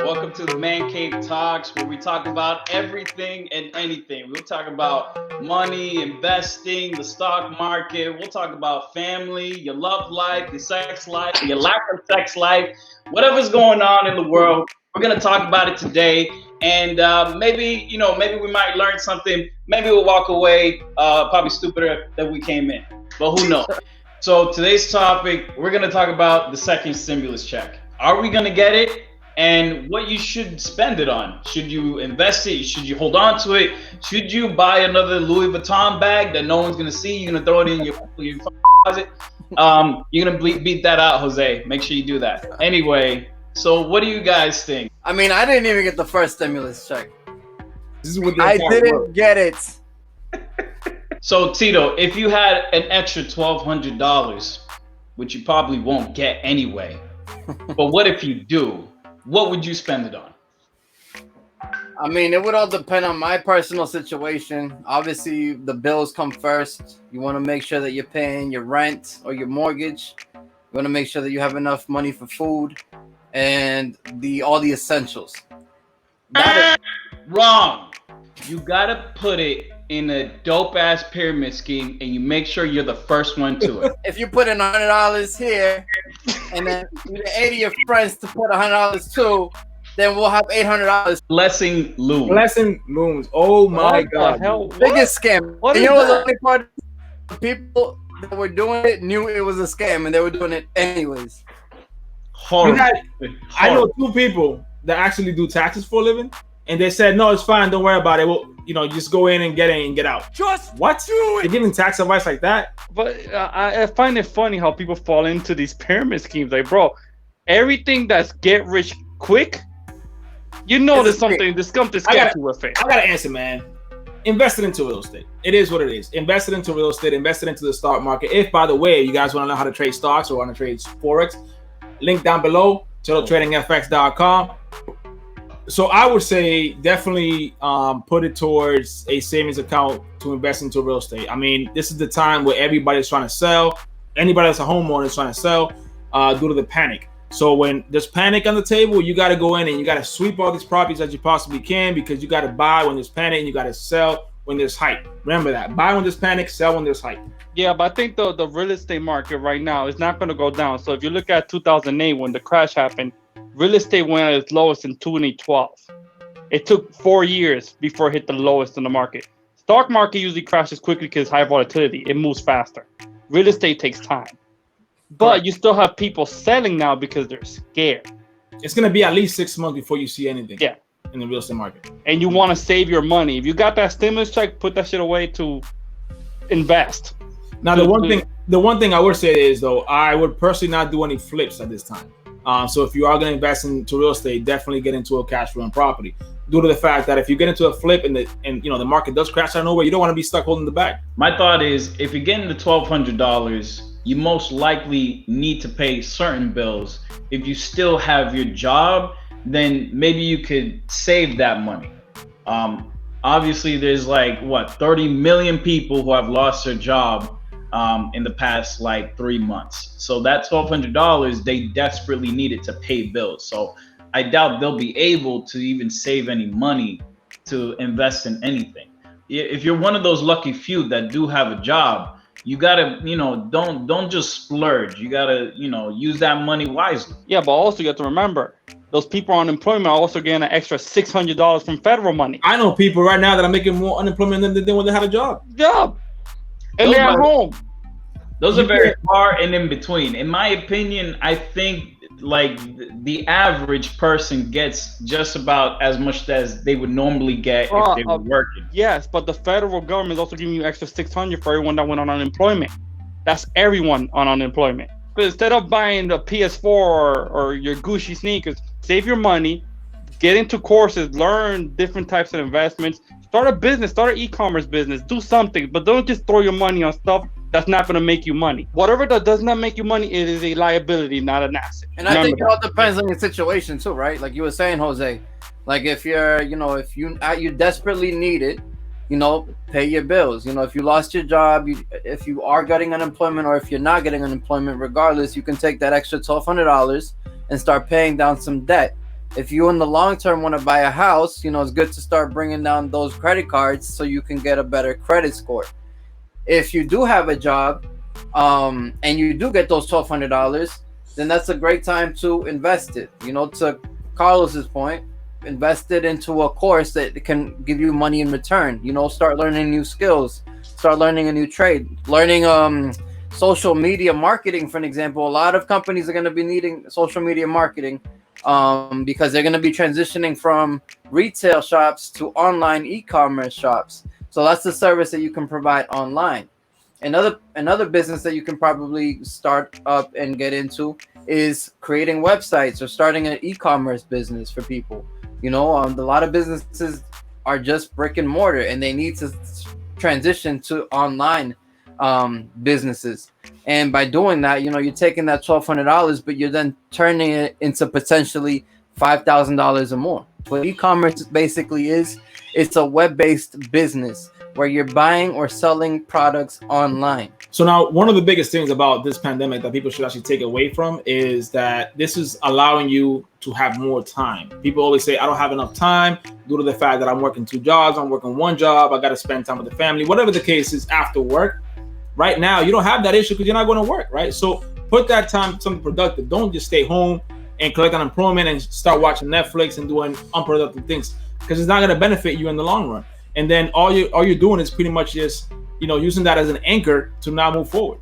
Welcome to the Man Cave Talks, where we talk about everything and anything. We'll talk about money, investing, the stock market. We'll talk about family, your love life, your sex life, your lack of sex life, whatever's going on in the world. We're gonna talk about it today, and maybe we might learn something. Maybe we'll walk away probably stupider than we came in, but who knows? So today's topic, we're gonna talk about the second stimulus check. Are we gonna get it? And what you should spend it on. Should you invest it? Should you hold on to it? Should you buy another Louis Vuitton bag that no one's gonna see? You're gonna throw it in your closet. You're gonna beat that out, Jose. Make sure you do that. Anyway, so what do you guys think? I mean, I didn't even get the first stimulus check. This is what I didn't get it. So Tito, if you had an extra $1,200, which you probably won't get anyway, but what if you do? What would you spend it on? I mean, it would all depend on my personal situation. Obviously, the bills come first. You want to make sure that you're paying your rent or your mortgage. You want to make sure that you have enough money for food and all the essentials. Wrong. You gotta put it in a dope ass pyramid scheme, and you make sure you're the first one to it. If you put in $100 here, and then you get 80 of your friends to put $100 too, then we'll have $800. Blessing looms. Blessing looms. Oh my God! Hell, Biggest scam. What And is you know what the that? only part? The people that were doing it knew it was a scam, and they were doing it anyways. Horrible. I know two people that actually do taxes for a living, and they said, "No, it's fine. Don't worry about it. Well, just go in and get in and get out." Just What? do it. They're giving tax advice like that? But I find it funny how people fall into these pyramid schemes. Like, bro, everything that's get rich quick, there's something sketchy with it. I got to answer, man. Invest it into real estate. It is what it is. Invest it into real estate. Invest it into the stock market. If, by the way, you guys want to know how to trade stocks or want to trade Forex, link down below, TotalTradingFX.com. So I would say definitely put it towards a savings account to invest into real estate. I mean, this is the time where everybody's trying to sell. Anybody that's a homeowner is trying to sell due to the panic. So when there's panic on the table, you got to go in and you got to sweep all these properties that you possibly can, because you got to buy when there's panic and you got to sell when there's hype. Remember that. Buy when there's panic, sell when there's hype. Yeah, but I think the real estate market right now is not going to go down. So if you look at 2008 when the crash happened, real estate went at its lowest in 2012. It took 4 years before it hit the lowest in the market. Stock market usually crashes quickly because high volatility. It moves faster. Real estate takes time. But you still have people selling now because they're scared. It's going to be at least 6 months before you see anything in the real estate market. And you want to save your money. If you got that stimulus check, put that shit away to invest. Now, the one thing I would say is, though, I would personally not do any flips at this time. So if you are going to invest into real estate, definitely get into a cash flowing property. Due to the fact that if you get into a flip and the market does crash out of nowhere, you don't want to be stuck holding the bag. My thought is, if you're getting the $1,200, you most likely need to pay certain bills. If you still have your job, then maybe you could save that money. Obviously, there's 30 million people who have lost their job in the past 3 months. So that $1,200, they desperately need it to pay bills. So I doubt they'll be able to even save any money to invest in anything. If you're one of those lucky few that do have a job, you gotta, don't just splurge. You gotta, use that money wisely. Yeah, but also you have to remember, those people on unemployment are also getting an extra $600 from federal money. I know people right now that are making more unemployment than when they had a job. And they're at home. Those are very far and in between. In my opinion, I think the average person gets just about as much as they would normally get if they were working. Yes, but the federal government is also giving you extra $600 for everyone that went on unemployment. That's everyone on unemployment. But instead of buying the PS4 or your Gucci sneakers, save your money, get into courses, learn different types of investments, start a business, start an e-commerce business, do something, but don't just throw your money on stuff that's not going to make you money. Whatever that does not make you money, it is a liability, not an asset. And I think it all depends on your situation too, right? Like you were saying, Jose, like if you're, if you desperately need it, pay your bills. If you lost your job, if you are getting unemployment or if you're not getting unemployment, regardless, you can take that extra $1,200 and start paying down some debt. If you in the long term want to buy a house, it's good to start bringing down those credit cards so you can get a better credit score. If you do have a job, and you do get those $1,200, then that's a great time to invest it. To Carlos's point, invest it into a course that can give you money in return. Start learning new skills, start learning a new trade, learning social media marketing, for an example. A lot of companies are going to be needing social media marketing because they're going to be transitioning from retail shops to online e-commerce shops. So that's the service that you can provide online. Another business that you can probably start up and get into is creating websites or starting an e-commerce business for people. A lot of businesses are just brick and mortar, and they need to transition to online businesses. And by doing that, you're taking that $1,200, but you're then turning it into potentially $5,000 or more. What e-commerce basically is, it's a web-based business where you're buying or selling products online. So now, one of the biggest things about this pandemic that people should actually take away from is that this is allowing you to have more time. People always say, I don't have enough time due to the fact that I'm working 2 jobs, I'm working 1 job, I got to spend time with the family, whatever the case is after work. Right now, you don't have that issue because you're not going to work, right? So put that time to something productive. Don't just stay home and collect unemployment and start watching Netflix and doing unproductive things, because it's not going to benefit you in the long run. And then all you're doing is pretty much just, using that as an anchor to now move forward.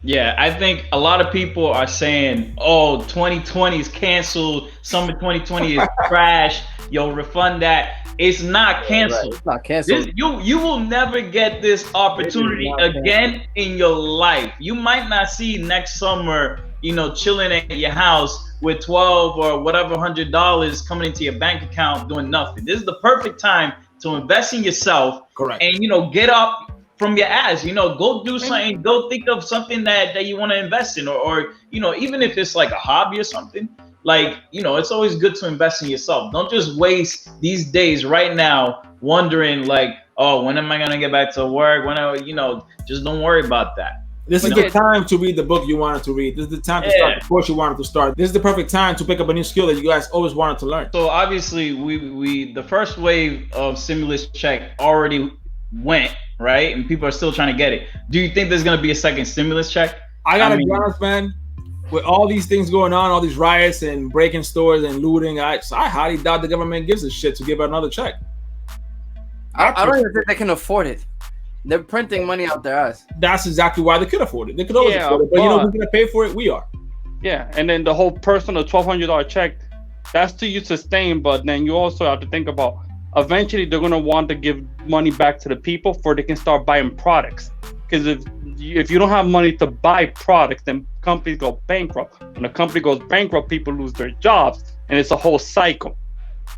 Yeah, I think a lot of people are saying, oh, 2020 is canceled. Summer 2020 is trash. Yo, refund that. It's not canceled. Right. It's not canceled. You will never get this opportunity again in your life. You might not see next summer, chilling at your house with 12 or whatever $100 coming into your bank account doing nothing. This is the perfect time to invest in yourself. Correct. And get up from your ass, go do something, go think of something that you want to invest in, or even if it's like a hobby or something, like, it's always good to invest in yourself. Don't just waste these days right now wondering like, oh, when am I going to get back to work? Just don't worry about that. This is the time to read the book you wanted to read. This is the time to start the course you wanted to start. This is the perfect time to pick up a new skill that you guys always wanted to learn. So obviously we the first wave of stimulus check already went, right? And people are still trying to get it. Do you think there's going to be a second stimulus check? I gotta be honest, man. With all these things going on, all these riots and breaking stores and looting, I highly doubt the government gives a shit to give another check. I don't even think they can afford it. They're printing money out their ass. That's exactly why they could afford it. They could always afford it. But who's going to pay for it? We are. Yeah, and then the whole personal $1,200 check, that's to you sustain, but then you also have to think about, eventually they're going to want to give money back to the people for they can start buying products. Because if you don't have money to buy products, then companies go bankrupt. When a company goes bankrupt, people lose their jobs, and it's a whole cycle.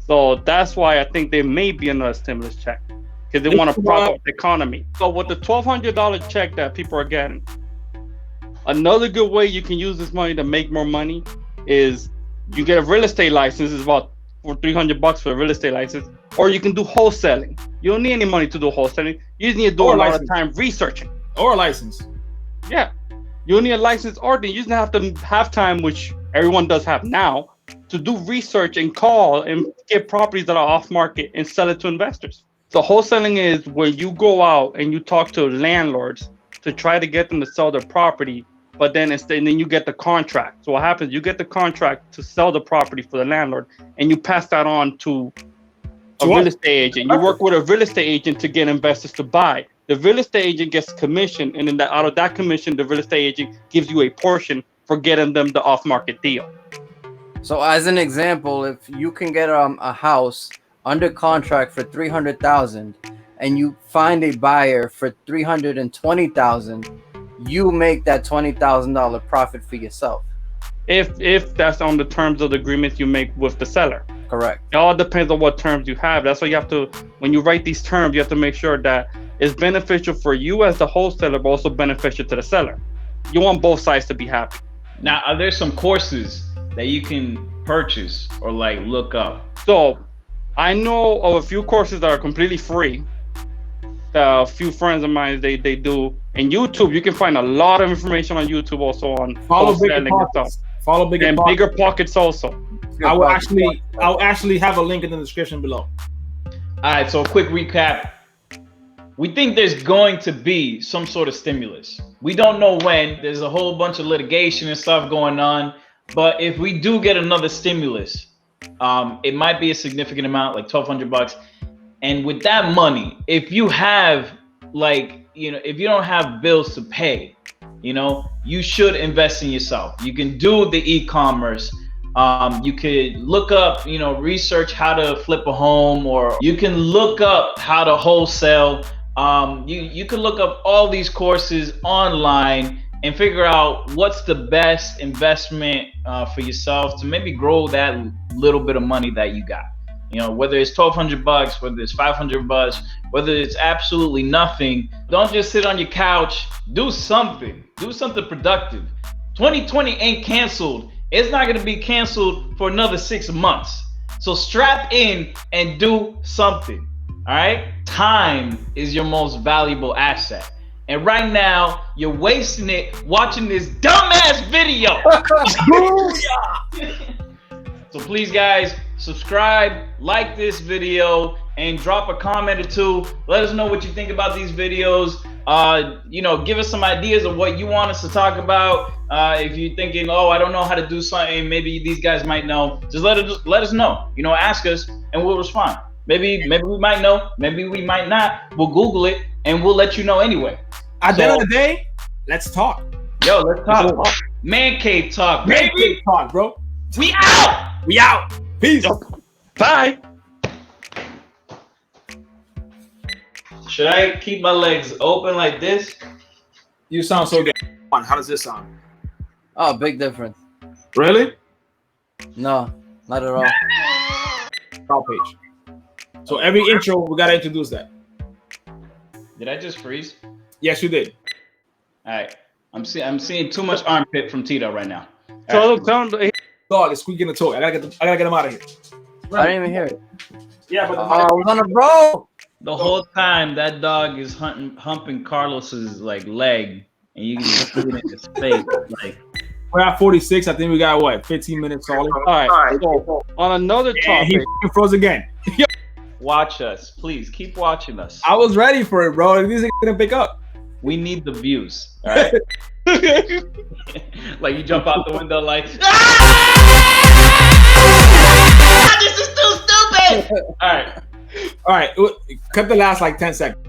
So that's why I think there may be another stimulus check, because they want to prop up the economy. So with the $1,200 check that people are getting, another good way you can use this money to make more money is you get a real estate license. It's about $300 for a real estate license, or you can do wholesaling. You don't need any money to do wholesaling. You just need to do a lot of time researching. Or a license. Yeah, you don't need a license, or you just have to have time, which everyone does have now, to do research and call and get properties that are off market and sell it to investors. So wholesaling is where you go out and you talk to landlords to try to get them to sell their property, but then and then you get the contract. So what happens? You get the contract to sell the property for the landlord, and you pass that on to a real estate agent. You work with a real estate agent to get investors to buy. The real estate agent gets commission, and then out of that commission, the real estate agent gives you a portion for getting them the off-market deal. So as an example, if you can get a house under contract for $300,000 and you find a buyer for $320,000, you make that $20,000 profit for yourself. If that's on the terms of the agreement you make with the seller. Correct. It all depends on what terms you have. That's why you have to, when you write these terms, you have to make sure that it's beneficial for you as the wholesaler, but also beneficial to the seller. You want both sides to be happy. Now, are there some courses that you can purchase or like look up? So I know of a few courses that are completely free. A few friends of mine, they do. And YouTube, you can find a lot of information on YouTube also on Follow wholesaling Bigger Pockets. Follow Bigger and Pockets. Bigger Pockets also. I will actually have a link in the description below. All right, so a quick recap. We think there's going to be some sort of stimulus. We don't know when. There's a whole bunch of litigation and stuff going on. But if we do get another stimulus, it might be a significant amount, like $1,200. And with that money, if you have if you don't have bills to pay, you should invest in yourself. You can do the e-commerce. You could look up, research how to flip a home, or you can look up how to wholesale. You can look up all these courses online and figure out what's the best investment for yourself to maybe grow that little bit of money that you got. Whether it's $1,200, whether it's $500, whether it's absolutely nothing. Don't just sit on your couch. Do something. Do something productive. 2020 ain't canceled. It's not going to be canceled for another 6 months. So strap in and do something. All right? Time is your most valuable asset. And right now, you're wasting it watching this dumbass video. So please, guys, subscribe, like this video, and drop a comment or two. Let us know what you think about these videos. Give us some ideas of what you want us to talk about. If you're thinking, oh, I don't know how to do something, maybe these guys might know. Just let us know. Ask us, and we'll respond. Maybe we might know. Maybe we might not. We'll Google it, and we'll let you know anyway. At the end of the day, let's talk. Yo, let's talk. Man cave talk, baby. Man cave talk, bro. We out. We out. Peace. Bye. Should I keep my legs open like this? You sound so good. How does this sound? Oh, big difference. Really? No, not at all. Top page. So every intro, we gotta introduce that. Did I just freeze? Yes, you did. All right. I'm seeing too much armpit from Tito right now. So tell him. Dog is squeaking the toy. I gotta get him out of here. I didn't even hear it. Yeah, but I was on a roll. The whole time that dog is humping Carlos's leg, and you can just see it in his face. We're at 46. I think we got what 15 minutes solid. All right. So on another topic, he froze again. Watch us, please. Keep watching us. I was ready for it, bro. These are gonna pick up. We need the views. All right. You jump out the window this is too stupid. All right. Cut the last 10 seconds.